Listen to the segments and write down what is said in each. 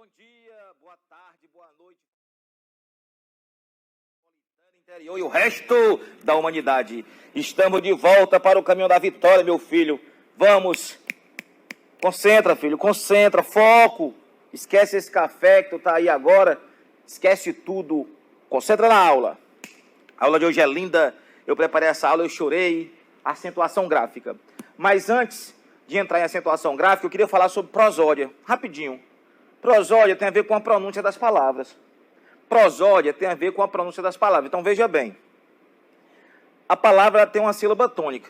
Bom dia, boa tarde, boa noite. Interior e o resto da humanidade. Estamos de volta para o caminho da vitória, meu filho. Vamos. Concentra, filho, concentra, foco. Esquece esse café que tu tá aí agora. Esquece tudo. Concentra na aula. A aula de hoje é linda. Eu preparei essa aula, eu chorei. Acentuação gráfica. Mas antes de entrar em acentuação gráfica, eu queria falar sobre prosódia. Rapidinho. Prosódia tem a ver com a pronúncia das palavras. Prosódia tem a ver com a pronúncia das palavras. Então, veja bem. A palavra tem uma sílaba tônica.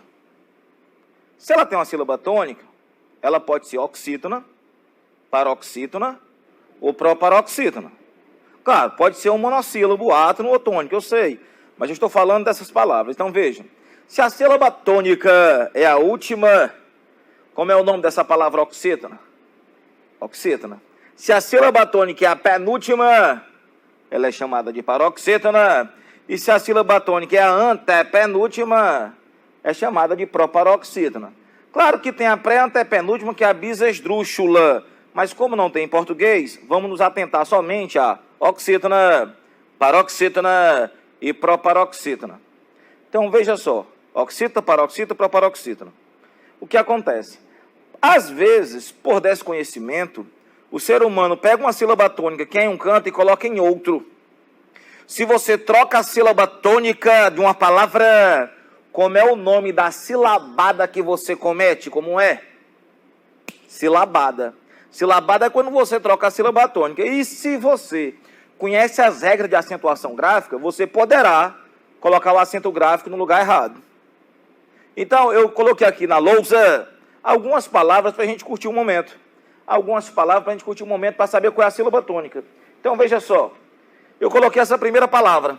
Se ela tem uma sílaba tônica, ela pode ser oxítona, paroxítona ou proparoxítona. Claro, pode ser um monossílabo, átono ou tônico, eu sei. Mas eu estou falando dessas palavras. Então, veja. Se a sílaba tônica é a última, como é o nome dessa palavra oxítona? Oxítona. Se a sílaba tônica é a penúltima, ela é chamada de paroxítona. E se a sílaba tônica é a antepenúltima, é chamada de proparoxítona. Claro que tem a pré-antepenúltima, que é a bisesdrúxula. Mas como não tem em português, vamos nos atentar somente a oxítona, paroxítona e proparoxítona. Então, veja só. Oxítona, paroxítona, proparoxítona. O que acontece? Às vezes, por desconhecimento, o ser humano pega uma sílaba tônica que é em um canto e coloca em outro. Se você troca a sílaba tônica de uma palavra, como é o nome da silabada que você comete? Como é? Silabada. Silabada é quando você troca a sílaba tônica. E se você conhece as regras de acentuação gráfica, você poderá colocar o acento gráfico no lugar errado. Então, eu coloquei aqui na lousa algumas palavras para a gente curtir um momento. Algumas palavras para a gente curtir um momento para saber qual é a sílaba tônica. Então, veja só. Eu coloquei essa primeira palavra.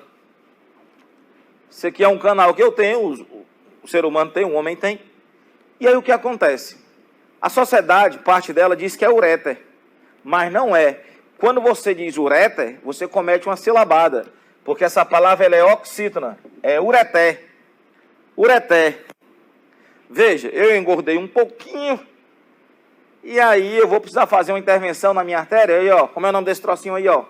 Isso aqui é um canal que eu tenho, o ser humano tem, o homem tem. E aí o que acontece? A sociedade, parte dela, diz que é uréter. Mas não é. Quando você diz uréter, você comete uma silabada. Porque essa palavra ela é oxítona. É ureter. Ureter. Veja, eu engordei um pouquinho. E aí eu vou precisar fazer uma intervenção na minha artéria. Aí, ó, como é o nome desse trocinho aí, ó?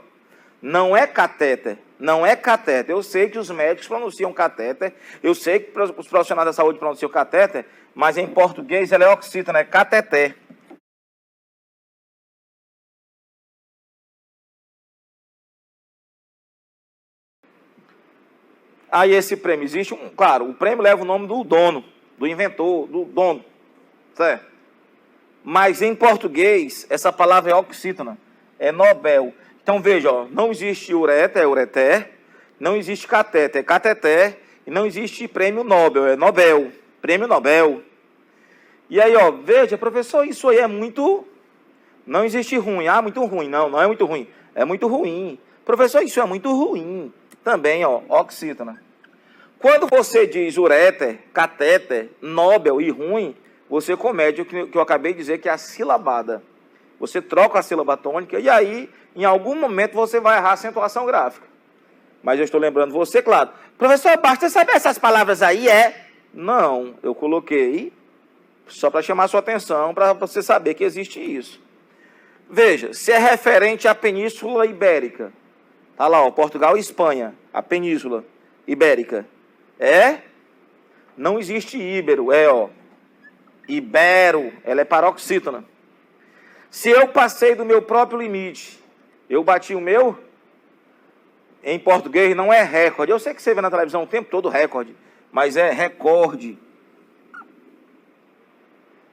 Não é catéter. Não é catéter. Eu sei que os médicos pronunciam catéter. Eu sei que os profissionais da saúde pronunciam catéter. Mas em português ela é oxítona, é cateter. Aí esse prêmio existe, claro, o prêmio leva o nome do dono, do inventor, do dono, certo? Mas em português, essa palavra é oxítona, é Nobel. Então veja, ó, não existe ureter, é ureter, não existe catéter, é cateter, e não existe prêmio Nobel, é Nobel, prêmio Nobel. E aí, ó, veja, professor, isso aí é muito, não existe ruim, muito ruim, não é muito ruim, é muito ruim. Professor, isso é muito ruim. Também, ó, oxítona. Quando você diz uréter, catéter, Nobel e ruim, você comete o que eu acabei de dizer, que é a silabada. Você troca a sílaba tônica e aí, em algum momento, você vai errar a acentuação gráfica. Mas eu estou lembrando você, claro. Professor, basta saber essas palavras aí, é? Não, eu coloquei só para chamar a sua atenção, para você saber que existe isso. Veja, se é referente à Península Ibérica, tá lá, ó, Portugal e Espanha, a Península Ibérica. É? Não existe íbero, é, ó. Ibero, ela é paroxítona. Se eu passei do meu próprio limite, eu bati o meu, em português não é recorde. Eu sei que você vê na televisão o tempo todo recorde, mas é recorde.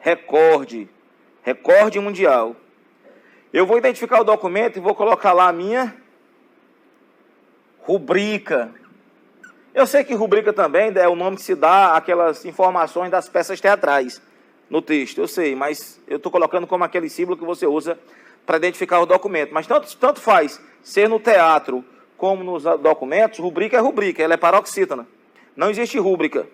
Recorde. Recorde mundial. Eu vou identificar o documento e vou colocar lá a minha rubrica. Eu sei que rubrica também é o nome que se dá àquelas informações das peças teatrais no texto, eu sei, mas eu estou colocando como aquele símbolo que você usa para identificar o documento. Mas tanto faz ser no teatro como nos documentos, rubrica é rubrica, ela é paroxítona. Não existe rúbrica.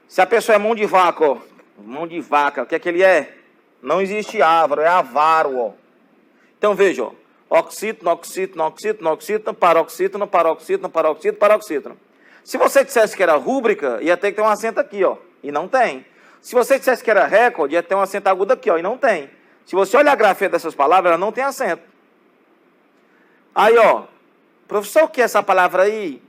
Se a pessoa é mão de vaca, ó, mão de vaca, o que é que ele é? Não existe ávaro, é avaro, ó. Então veja, ó. Oxítona, oxítona, oxítona, oxítona, paroxítona, paroxítona, paroxítona, paroxítona. Se você dissesse que era rúbrica, ia ter que ter um acento aqui, ó. E não tem. Se você dissesse que era recorde, ia ter um acento agudo aqui, ó. E não tem. Se você olhar a grafia dessas palavras, ela não tem acento. Aí, ó, professor, o que é essa palavra aí?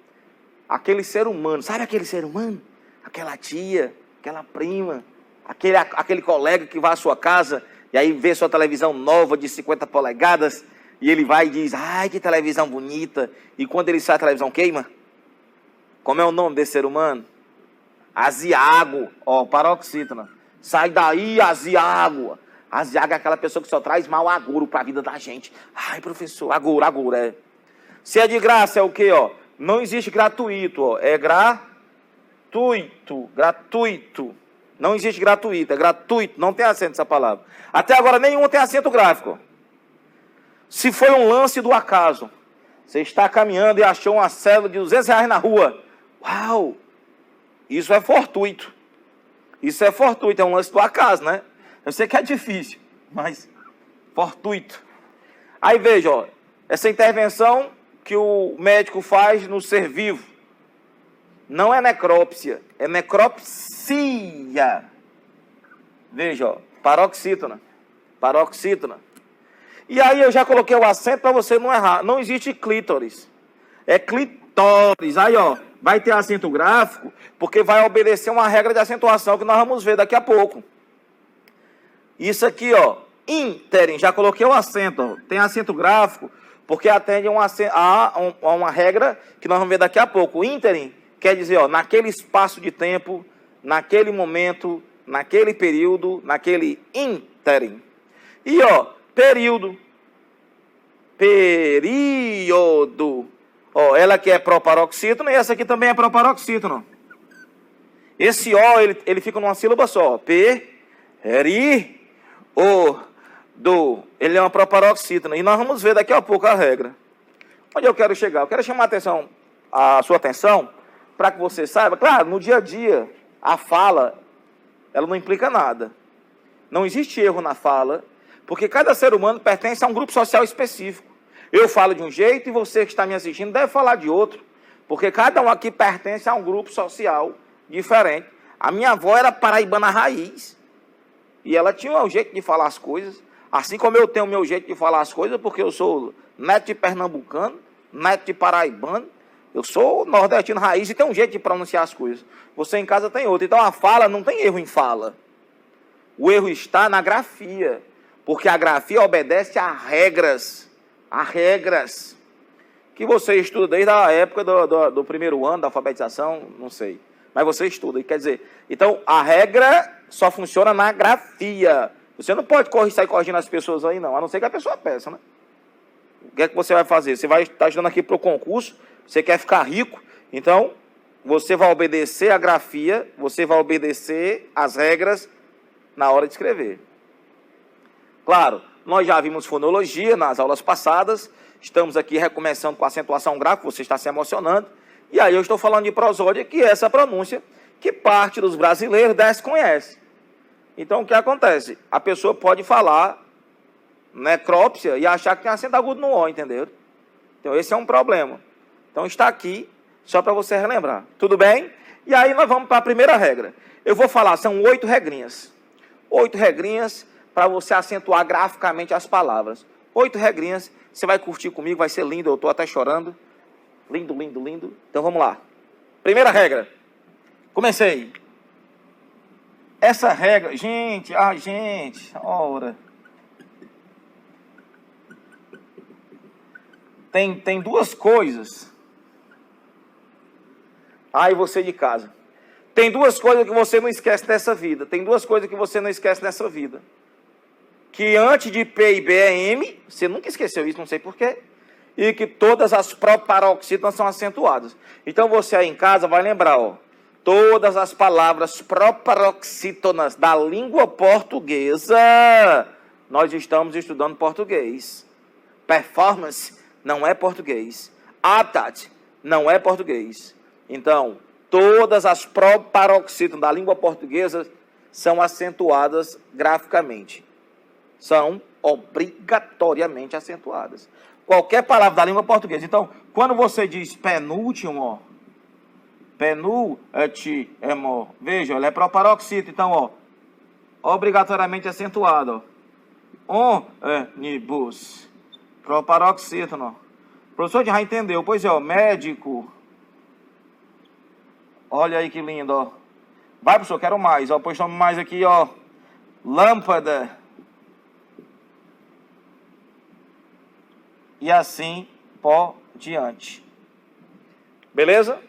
Aquele ser humano, sabe aquele ser humano? Aquela tia, aquela prima, aquele colega que vai à sua casa e aí vê sua televisão nova de 50 polegadas e ele vai e diz, ai, que televisão bonita. E quando ele sai, a televisão queima. Como é o nome desse ser humano? Aziago, ó, paroxítona. Sai daí, Aziago. Aziago é aquela pessoa que só traz mau agouro para a vida da gente. Ai, professor, agouro, é. Se é de graça, é o quê, ó? Não existe gratuito, ó. É gratuito. Não existe gratuito, é gratuito. Não tem acento essa palavra. Até agora nenhum tem acento gráfico. Se foi um lance do acaso, você está caminhando e achou uma cédula de R$200 na rua. Uau! Isso é fortuito. Isso é fortuito, é um lance do acaso, né? Eu sei que é difícil, mas fortuito. Aí veja, ó, essa intervenção que o médico faz no ser vivo não é necrópsia, é necropsia. Veja, ó, paroxítona. E aí eu já coloquei o acento para você não errar. Não existe clítoris. É clitóris. Aí, ó, vai ter acento gráfico, porque vai obedecer uma regra de acentuação que nós vamos ver daqui a pouco. Isso aqui, ó, ínterim, já coloquei o acento, ó, tem acento gráfico, porque atende a uma regra que nós vamos ver daqui a pouco. Ínterim quer dizer, ó, naquele espaço de tempo, naquele momento, naquele período, naquele ínterim. E, ó, período. Ó, ela que é proparoxítona e essa aqui também é proparoxítona. Esse O, ele fica numa sílaba só. Ele é uma proparoxítona. E nós vamos ver daqui a pouco a regra. Onde eu quero chegar? Eu quero chamar a sua atenção para que você saiba. Claro, no dia a dia, a fala, ela não implica nada. Não existe erro na fala, porque cada ser humano pertence a um grupo social específico. Eu falo de um jeito e você que está me assistindo deve falar de outro, porque cada um aqui pertence a um grupo social diferente. A minha avó era paraibana raiz, e ela tinha um jeito de falar as coisas, assim como eu tenho o meu jeito de falar as coisas, porque eu sou neto de pernambucano, neto de paraibano, eu sou nordestino raiz e tenho um jeito de pronunciar as coisas. Você em casa tem outro. Então a fala não tem erro em fala. O erro está na grafia, porque a grafia obedece a regras que você estuda desde a época do primeiro ano da alfabetização, não sei. Mas você estuda, quer dizer, então a regra só funciona na grafia. Você não pode sair corrigindo as pessoas aí não, a não ser que a pessoa peça, né? O que é que você vai fazer? Você vai estar estudando aqui para o concurso, você quer ficar rico, então você vai obedecer a grafia, você vai obedecer as regras na hora de escrever. Claro, nós já vimos fonologia nas aulas passadas, estamos aqui recomeçando com a acentuação gráfica, você está se emocionando, e aí eu estou falando de prosódia, que é essa pronúncia que parte dos brasileiros desconhece. Então, o que acontece? A pessoa pode falar necrópsia e achar que tem acento agudo no O, entendeu? Então, esse é um problema. Então, está aqui, só para você relembrar. Tudo bem? E aí, nós vamos para a primeira regra. Eu vou falar, são 8 regrinhas. 8 regrinhas para você acentuar graficamente as palavras. 8 regrinhas, você vai curtir comigo, vai ser lindo, eu estou até chorando. Lindo, lindo, lindo. Então, vamos lá. Primeira regra. Comecei. Essa regra, gente, ora. Tem duas coisas. Aí você de casa. Tem duas coisas que você não esquece dessa vida. Tem duas coisas que você não esquece dessa vida. Que antes de P e B é M, você nunca esqueceu isso, não sei porquê. E que todas as proparoxítonas são acentuadas. Então você aí em casa vai lembrar, ó. Todas as palavras proparoxítonas da língua portuguesa, nós estamos estudando português. Performance não é português. Habitat não é português. Então, todas as proparoxítonas da língua portuguesa são acentuadas graficamente. São obrigatoriamente acentuadas. Qualquer palavra da língua portuguesa. Então, quando você diz penúltimo, ó. Veja, ela é proparoxítona, então, ó, obrigatoriamente acentuado, ó. ônibus. Proparoxítona. O professor já entendeu. Pois é, ó, médico. Olha aí que lindo, ó. Vai, professor, quero mais. Ó, pois tome mais aqui, ó. Lâmpada. E assim por diante. Beleza?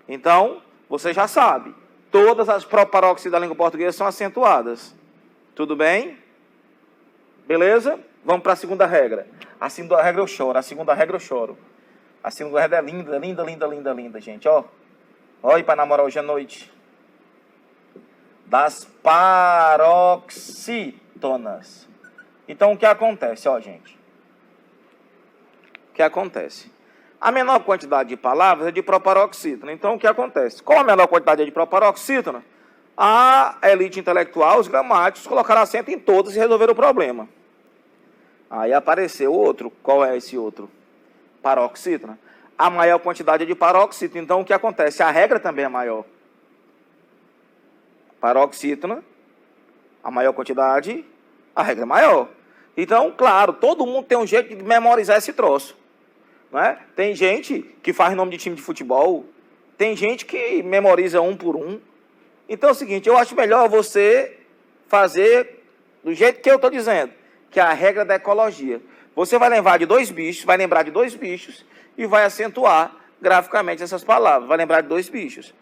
Então, você já sabe. Todas as proparoxítonas da língua portuguesa são acentuadas. Tudo bem? Beleza? Vamos para a segunda regra. A segunda regra eu choro. A segunda regra eu choro. A segunda regra é linda, linda, linda, linda, linda, gente. Ó. Olha para namorar hoje à noite. Das paroxítonas. Então, o que acontece, ó, gente? O que acontece? A menor quantidade de palavras é de proparoxítona. Então, o que acontece? Qual a menor quantidade de proparoxítona? A elite intelectual, os gramáticos, colocaram acento em todos e resolveram o problema. Aí apareceu outro. Qual é esse outro? Paroxítona. A maior quantidade é de paroxítona. Então, o que acontece? A regra também é maior. Paroxítona, a maior quantidade, a regra é maior. Então, claro, todo mundo tem um jeito de memorizar esse troço. Não é? Tem gente que faz nome de time de futebol, tem gente que memoriza um por um. Então é o seguinte, eu acho melhor você fazer do jeito que eu estou dizendo, que é a regra da ecologia. Você vai lembrar de dois bichos e vai acentuar graficamente essas palavras. Vai lembrar de dois bichos.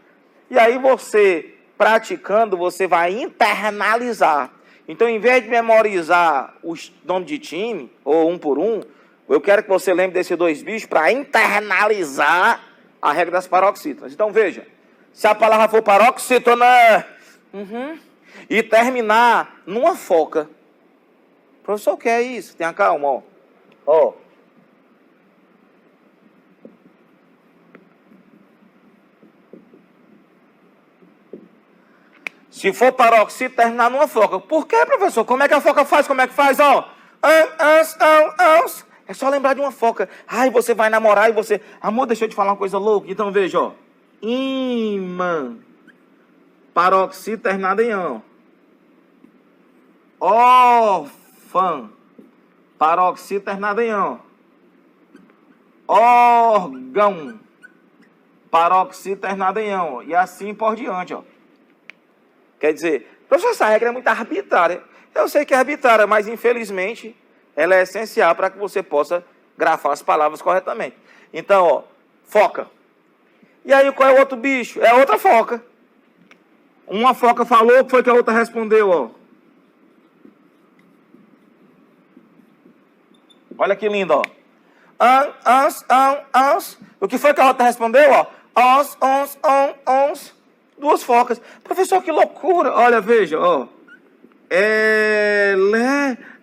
E aí você, praticando, você vai internalizar. Então, em vez de memorizar o nome de time, ou um por um, eu quero que você lembre desses dois bichos para internalizar a regra das paroxítonas. Então, veja. Se a palavra for paroxítona e terminar numa foca. Professor, o que é isso? Tenha calma, ó. Ó. Se for paroxítona, terminar numa foca. Por quê, professor? Como é que a foca faz? Como é que faz? Ó. É só lembrar de uma foca. Ai, você vai namorar e você... Amor, deixa eu te falar uma coisa louca. Então, veja, ó. Imã. Paroxítona terminada em ão. Órfã. Paroxítona terminada em ão. Órgão. Paroxítona terminada em ão. E assim por diante, ó. Quer dizer, professor, essa regra é muito arbitrária. Eu sei que é arbitrária, mas infelizmente ela é essencial para que você possa grafar as palavras corretamente. Então, ó, foca. E aí, qual é o outro bicho? É outra foca. Uma foca falou, o que foi que a outra respondeu, ó? Olha que lindo, ó. O que foi que a outra respondeu, ó? Duas focas. Professor, que loucura. Olha, veja, ó.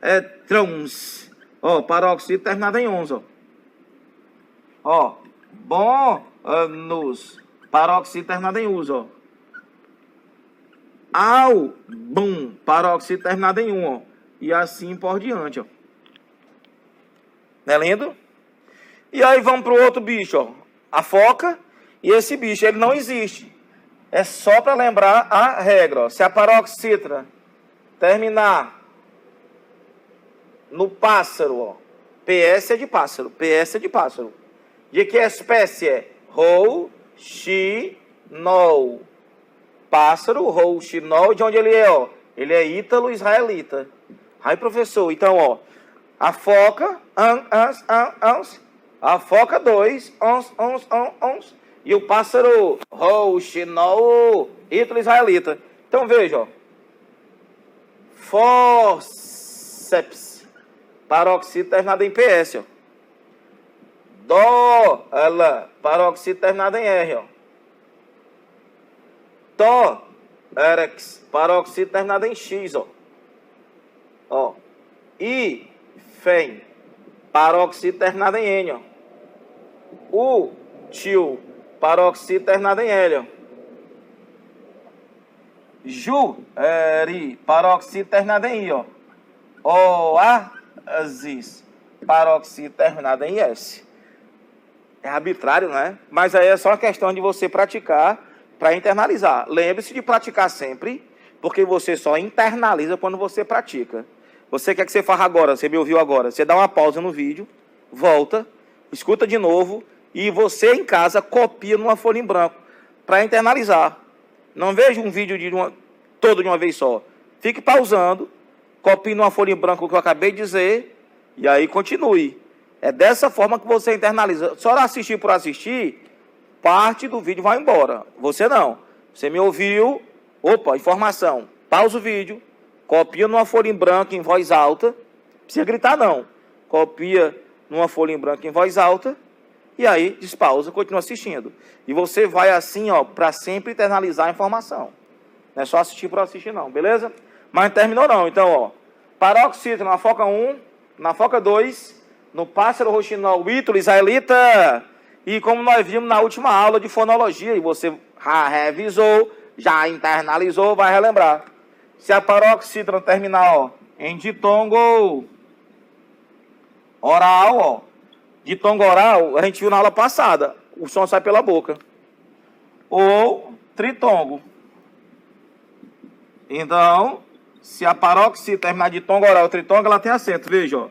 Elétrons. Ó, paroxítona terminada em ons, ó. Ó, bônus. Paroxítona terminada em us, ó. Álbum. Paroxítona terminada em ó. E assim por diante, ó. Não é lindo? E aí vamos para o outro bicho, ó. A foca. E esse bicho, ele não existe. É só para lembrar a regra, ó. Se a paroxítona terminar no pássaro, ó. PS é de pássaro. PS é de pássaro. De que espécie é? Rouxinol. Pássaro, rouxinol. De onde ele é, ó? Ele é ítalo-israelita. Aí, professor, então, ó. A foca, a foca 2, e o pássaro, rouxinol, ítalo-israelita. Então, veja, ó. Fórceps, paroxítona terminada em PS, ó. Dólar, paroxítona terminada em R, ó. Tórax, paroxítona terminada em X, ó. Ó. Fem, paroxítona terminada em N, ó. Útil, paroxítona terminada em L, ó. Jueri, paroxítona terminada em I, ó. Oásis, paroxítona terminada em S. É arbitrário, né? Mas aí é só uma questão de você praticar para internalizar. Lembre-se de praticar sempre, porque você só internaliza quando você pratica. Você quer que você faça agora, você me ouviu agora, você dá uma pausa no vídeo, volta, escuta de novo e você em casa copia numa folha em branco para internalizar. Não veja um vídeo todo de uma vez só. Fique pausando, copie numa folha em branco o que eu acabei de dizer e aí continue. É dessa forma que você internaliza. Só assistir por assistir, parte do vídeo vai embora. Você não. Você me ouviu, opa, informação. Pausa o vídeo, copia numa folha em branco em voz alta. Não precisa gritar não. Copia numa folha em branco em voz alta. E aí, despausa, continua assistindo. E você vai assim, ó, para sempre internalizar a informação. Não é só assistir por assistir não, beleza? Mas não terminou não. Então, ó, paroxítona na foca 1, na foca 2, no pássaro roxinol, ítalo israelita. E como nós vimos na última aula de fonologia, e você já revisou, já internalizou, vai relembrar. Se a paroxítona terminar, ó, em ditongo oral, ó, ditongo oral, a gente viu na aula passada, o som sai pela boca. Ou tritongo. Então, se a paroxítona terminar de ditongo oral, tritongo, ela tem acento, veja, ó.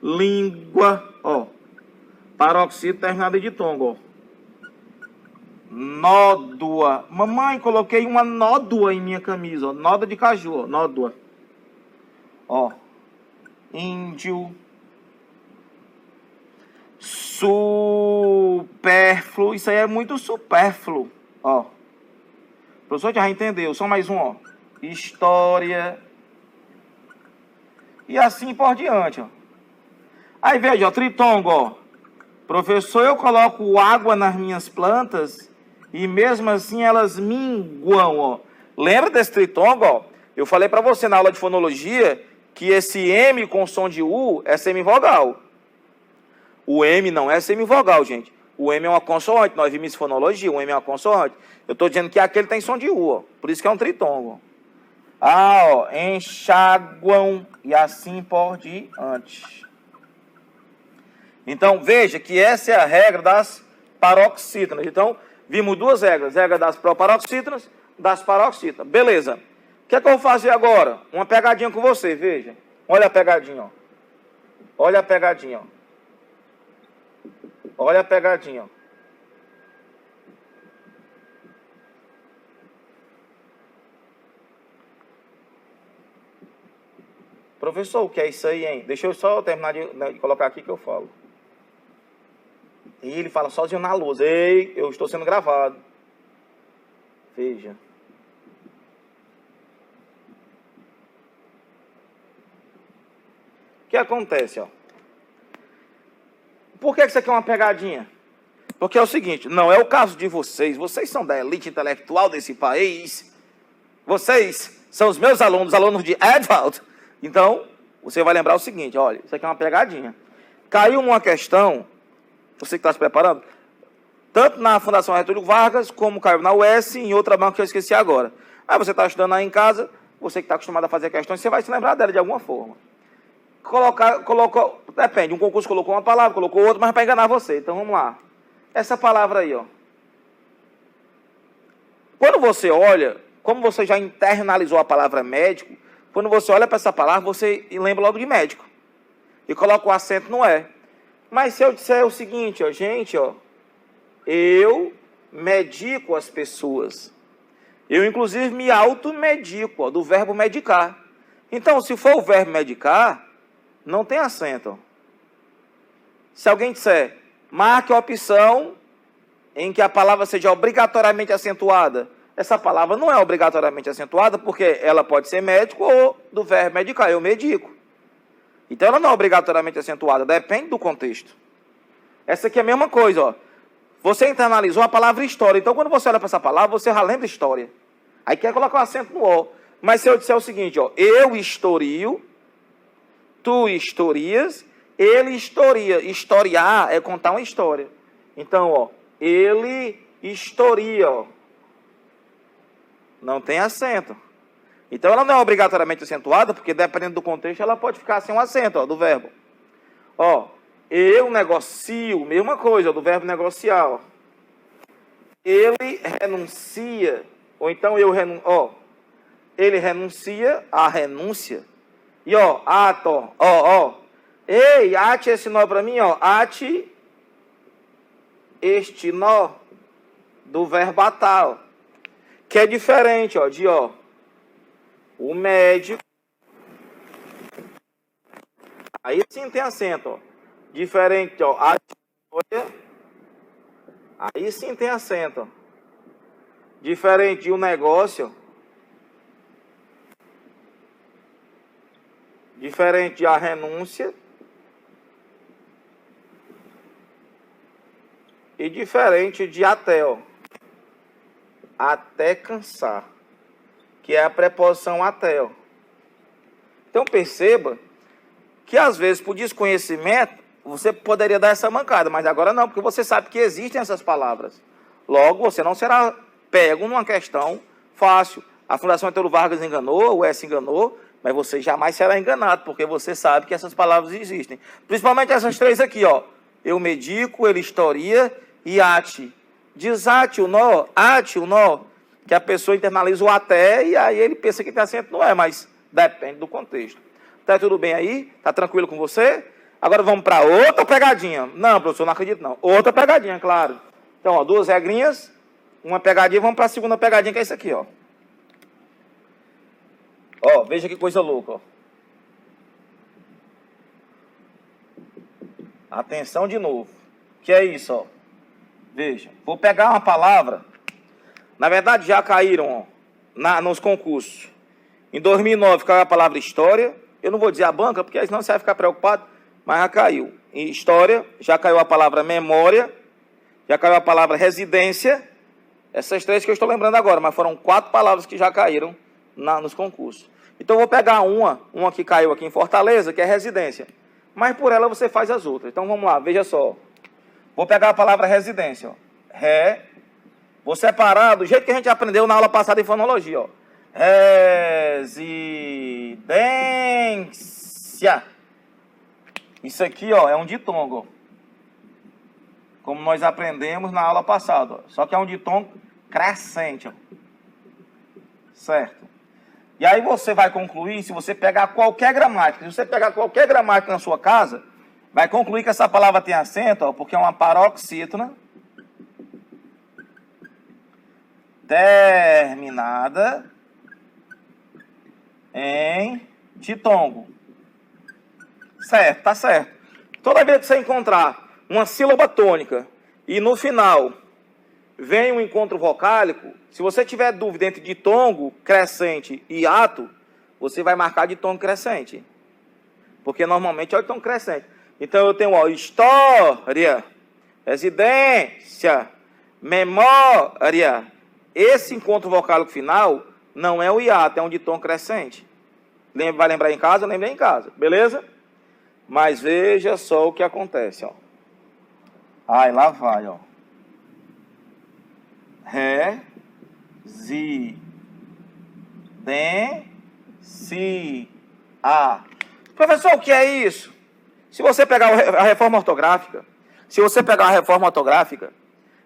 Língua, ó. Paroxítona terminada de ditongo, ó. Nódoa. Mamãe, coloquei uma nódoa em minha camisa, ó. Nódoa de caju, ó. Nódoa. Ó. Índio. Supérfluo. Isso aí é muito supérfluo. Ó. O professor já entendeu. Só mais um, ó. História. E assim por diante, ó. Aí veja, ó. Tritongo, ó. Professor, eu coloco água nas minhas plantas e mesmo assim elas minguam, ó. Lembra desse tritongo, ó? Eu falei para você na aula de fonologia que esse M com som de U é semivogal. O M não é semivogal, gente. O M é uma consoante. Nós vimos em fonologia, o M é uma consoante. Eu estou dizendo que aquele tem som de U, ó. Por isso que é um tritongo. Ah, ó. Enxaguam e assim por diante. Então, veja que essa é a regra das paroxítonas. Então, vimos duas regras. Regra das proparoxítonas, das paroxítonas. Beleza. O que é que eu vou fazer agora? Uma pegadinha com você, veja. Olha a pegadinha, ó. Olha a pegadinha, ó. Olha a pegadinha, ó. Professor, o que é isso aí, hein? Deixa eu só terminar de colocar aqui que eu falo. E ele fala sozinho na luz. Ei, eu estou sendo gravado. Veja. O que acontece, ó? Por que isso aqui é uma pegadinha? Porque é o seguinte, não é o caso de vocês. Vocês são da elite intelectual desse país. Vocês são os meus alunos, alunos de Edvald. Então, você vai lembrar o seguinte, olha, isso aqui é uma pegadinha. Caiu uma questão, você que está se preparando, tanto na Fundação Getúlio Vargas, como caiu na UES e em outra banca que eu esqueci agora. Aí você está estudando aí em casa, você que está acostumado a fazer questões, você vai se lembrar dela de alguma forma. Colocou, depende, um concurso colocou uma palavra, colocou outra, mas para enganar você. Então vamos lá. Essa palavra aí, ó. Quando você olha, como você já internalizou a palavra médico, quando você olha para essa palavra, você lembra logo de médico. E coloca o acento no E. Mas se eu disser o seguinte, ó, gente, ó, eu medico as pessoas. Eu, inclusive, me automedico, ó, do verbo medicar. Então, se for o verbo medicar, não tem acento. Ó. Se alguém disser, marque a opção em que a palavra seja obrigatoriamente acentuada. Essa palavra não é obrigatoriamente acentuada, porque ela pode ser médico ou do verbo medicar, eu medico. Então ela não é obrigatoriamente acentuada, depende do contexto. Essa aqui é a mesma coisa, ó. Você internalizou a palavra história, então quando você olha para essa palavra, você já lembra história. Aí quer colocar o acento no O. Mas se eu disser o seguinte, ó, eu historio, tu historias, ele historia. Historiar é contar uma história. Então, ó, ele historia, ó. Não tem acento. Então, ela não é obrigatoriamente acentuada, porque dependendo do contexto, ela pode ficar sem um acento, ó, do verbo. Ó, eu negocio, mesma coisa, ó, do verbo negociar, ó. Ele renuncia, ou então eu renuncio, ó. Ele renuncia à renúncia. E ó, ato, ó. Ei, ate esse nó para mim, ó. Ate este nó do verbo atar, ó. Que é diferente, ó, de ó. O médico. Aí sim tem acento, ó. Diferente, ó. Aí sim tem acento, ó. Diferente de um negócio, ó. Diferente de a renúncia. E diferente de até, ó. Até cansar. Que é a preposição até, ó. Então perceba que às vezes por desconhecimento você poderia dar essa mancada, mas agora não, porque você sabe que existem essas palavras. Logo, você não será pego numa questão fácil. A Fundação Getúlio Vargas enganou, o S enganou, mas você jamais será enganado, porque você sabe que essas palavras existem. Principalmente essas três aqui, ó. Eu medico, ele historia e ate. Desate o nó, ate o nó, que a pessoa internaliza o até e aí ele pensa que tem acento, não é, mas depende do contexto. Tá tudo bem aí? Tá tranquilo com você? Agora vamos para outra pegadinha. Não, professor, não acredito não. Outra pegadinha, claro. Então, ó, duas regrinhas, uma pegadinha, vamos para a segunda pegadinha, que é isso aqui, ó. Ó, veja que coisa louca, ó. Atenção de novo. Que é isso, ó. Veja, vou pegar uma palavra. Na verdade, já caíram, ó, nos concursos. Em 2009 caiu a palavra história. Eu não vou dizer a banca, porque aí senão você vai ficar preocupado, mas já caiu. Em história, já caiu a palavra memória, já caiu a palavra residência. Essas três que eu estou lembrando agora, mas foram 4 palavras que já caíram nos concursos. Então, eu vou pegar uma que caiu aqui em Fortaleza, que é residência. Mas por ela você faz as outras. Então, vamos lá, veja só. Vou pegar a palavra residência, ó. Vou separar do jeito que a gente aprendeu na aula passada em fonologia, ó. Residência. Isso aqui, ó, é um ditongo, ó. Como nós aprendemos na aula passada, ó. Só que é um ditongo crescente, ó. Certo? E aí você vai concluir, se você pegar qualquer gramática, se você pegar qualquer gramática na sua casa, vai concluir que essa palavra tem acento, ó, porque é uma paroxítona terminada em ditongo. Certo, tá certo. Toda vez que você encontrar uma sílaba tônica e no final vem um encontro vocálico, se você tiver dúvida entre ditongo crescente e ato, você vai marcar ditongo crescente. Porque normalmente é o ditongo crescente. Então eu tenho, ó, história, residência, memória. Esse encontro vocálico final não é o hiato, é um ditongo crescente. Vai lembrar em casa? Lembrei em casa, beleza? Mas veja só o que acontece, ó. Aí lá vai, ó. Residência. Professor, o que é isso? Se você pegar a reforma ortográfica,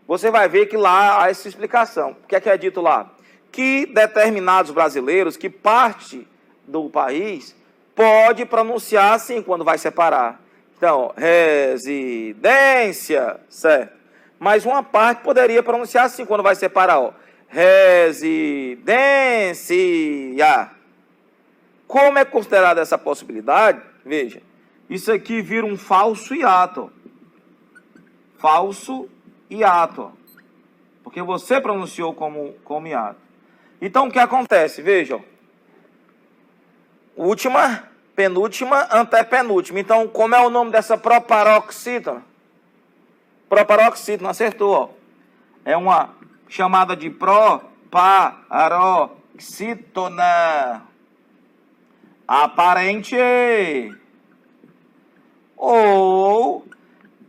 você vai ver que lá há essa explicação. O que é dito lá? Que determinados brasileiros, que parte do país, pode pronunciar assim quando vai separar. Então, residência, certo? Mas uma parte poderia pronunciar assim quando vai separar, ó. Residência. Como é considerada essa possibilidade? Veja, isso aqui vira um falso hiato. Falso hiato. Porque você pronunciou como hiato. Então, o que acontece? Veja, ó. Última, penúltima, antepenúltima. Então, como é o nome dessa proparoxítona? Proparoxítona, acertou, ó. É uma chamada de proparoxítona aparente ou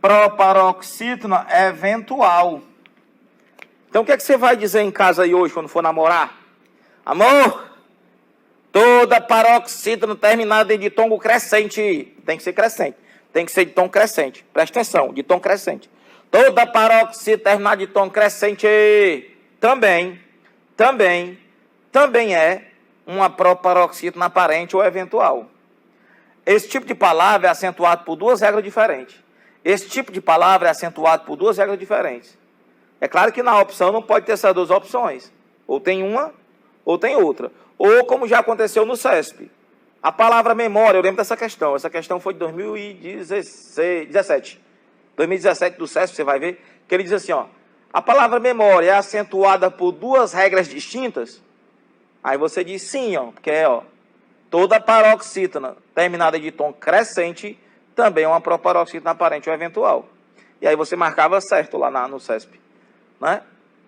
proparoxítona eventual. Então, o que é que você vai dizer em casa aí hoje, quando for namorar? Amor, toda paroxítona terminada em ditongo crescente. Tem que ser crescente. Tem que ser de tom crescente. Presta atenção, de tom crescente. Toda paroxítona terminada de tom crescente também é uma proparoxítona aparente ou eventual. esse tipo de palavra é acentuado por duas regras diferentes. Esse tipo de palavra é acentuado por duas regras diferentes. É claro que na opção não pode ter essas duas opções. Ou tem uma, ou tem outra. Ou como já aconteceu no CESP. A palavra memória, eu lembro dessa questão. Essa questão foi de 2017. 2017 do CESP, você vai ver, que ele diz assim, ó. A palavra memória é acentuada por duas regras distintas? Aí você diz sim, ó, porque é, ó, toda paroxítona terminada de tom crescente também é uma proparoxítona aparente ou eventual. E aí você marcava certo lá no CESP. Né?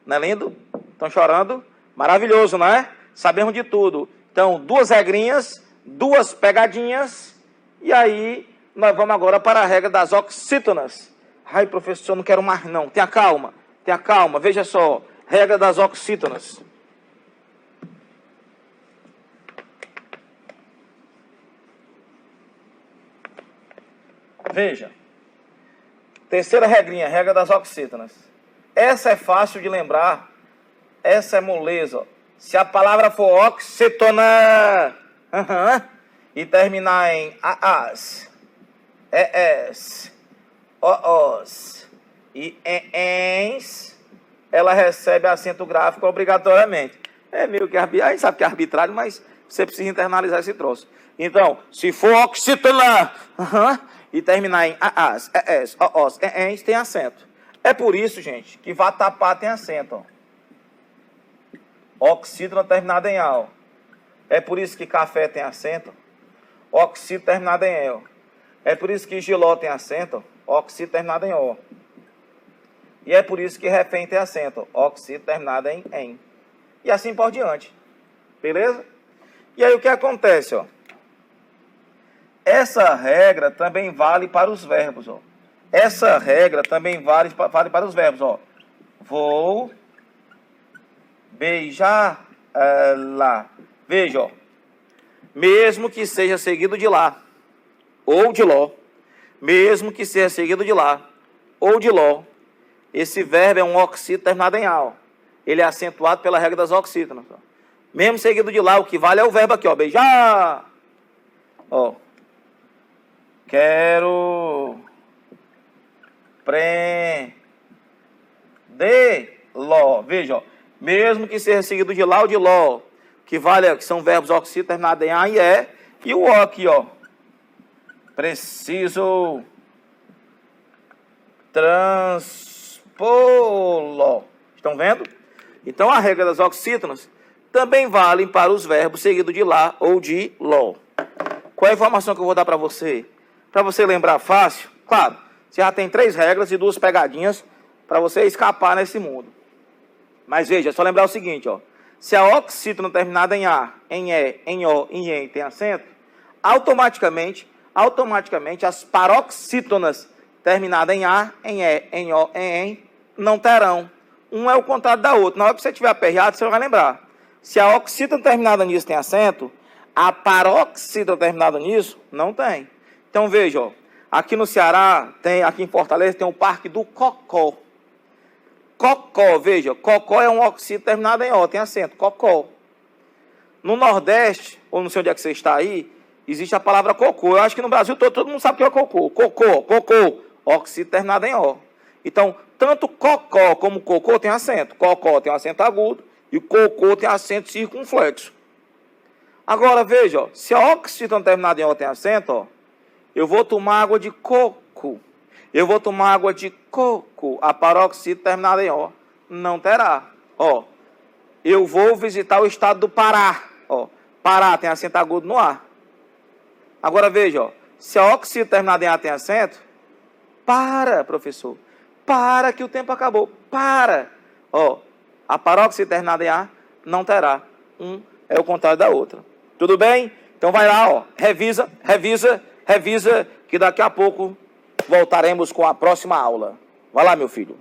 Não é lindo? Estão chorando? Maravilhoso, não é? Sabemos de tudo. Então, duas regrinhas, duas pegadinhas, e aí nós vamos agora para a regra das oxítonas. Ai, professor, não quero mais não. Tenha calma, veja só. Regra das oxítonas. Veja. Terceira regrinha, regra das oxítonas. Essa é fácil de lembrar. Essa é moleza. Se a palavra for oxítona e terminar em aas, es, oos e ens, ela recebe acento gráfico obrigatoriamente. É meio que arbitrário, a gente sabe que é arbitrário, mas você precisa internalizar esse troço. Então, se for oxítona e terminar em aas, es, oos, ens, tem acento. É por isso, gente, que vatapá tem acento. Oxítona terminada em al. É por isso que café tem acento. Oxítona terminada em el. É por isso que giló tem acento. Oxítona terminada em o. E é por isso que refém tem acento. Oxítona terminada em em. E assim por diante. Beleza? E aí o que acontece, ó? Essa regra também vale para os verbos, ó. Essa regra também vale para os verbos, ó. Vou beijar ela. Veja, ó. Mesmo que seja seguido de lá, ou de ló, mesmo que seja seguido de lá, ou de ló, esse verbo é um oxítono terminado em al. Ele é acentuado pela regra das oxítonas. Ó. Mesmo seguido de lá, o que vale é o verbo aqui, ó. Beijar. Ó. Quero prender-lo. Veja, ó. Mesmo que seja seguido de lá ou de ló, que vale, que são verbos oxítonos terminados em a e e, e o o aqui, ó. Preciso transpô-lo. Estão vendo? Então a regra das oxítonas também vale para os verbos seguidos de lá ou de ló. Qual é a informação que eu vou dar para você? Para você lembrar fácil, claro, você já tem 3 regras e 2 pegadinhas para você escapar nesse mundo. Mas veja, é só lembrar o seguinte, ó. Se a oxítona terminada em a, em e, em o, em en tem acento, automaticamente as paroxítonas terminadas em a, em e, em o, em en não terão. Um é o contrário da outra. Na hora que você tiver aperreado, você vai lembrar. Se a oxítona terminada nisso tem acento, a paroxítona terminada nisso não tem. Então veja, ó, aqui no Ceará, aqui em Fortaleza, tem o Parque do Cocó. Cocó, veja, cocó é um oxítono terminado em o, tem acento, cocó. No Nordeste, ou não sei onde é que você está aí, existe a palavra cocô. Eu acho que no Brasil todo mundo sabe o que é cocô. Cocô, oxítono terminado em o. Então, tanto cocó como cocô tem acento. Cocó tem um acento agudo e cocô tem acento circunflexo. Agora, veja, ó, se a oxítona terminada em o tem acento, ó, eu vou tomar água de coco. Eu vou tomar água de coco. A paroxítona terminada em o não terá. Ó, eu vou visitar o estado do Pará. Ó, Pará tem acento agudo no A. Agora veja, ó, se a oxítona terminada em A tem acento, para, professor. Para que o tempo acabou. Para. Ó, a paroxítona terminada em A não terá. Um é o contrário da outra. Tudo bem? Então vai lá, ó, revisa, que daqui a pouco voltaremos com a próxima aula. Vai lá, meu filho.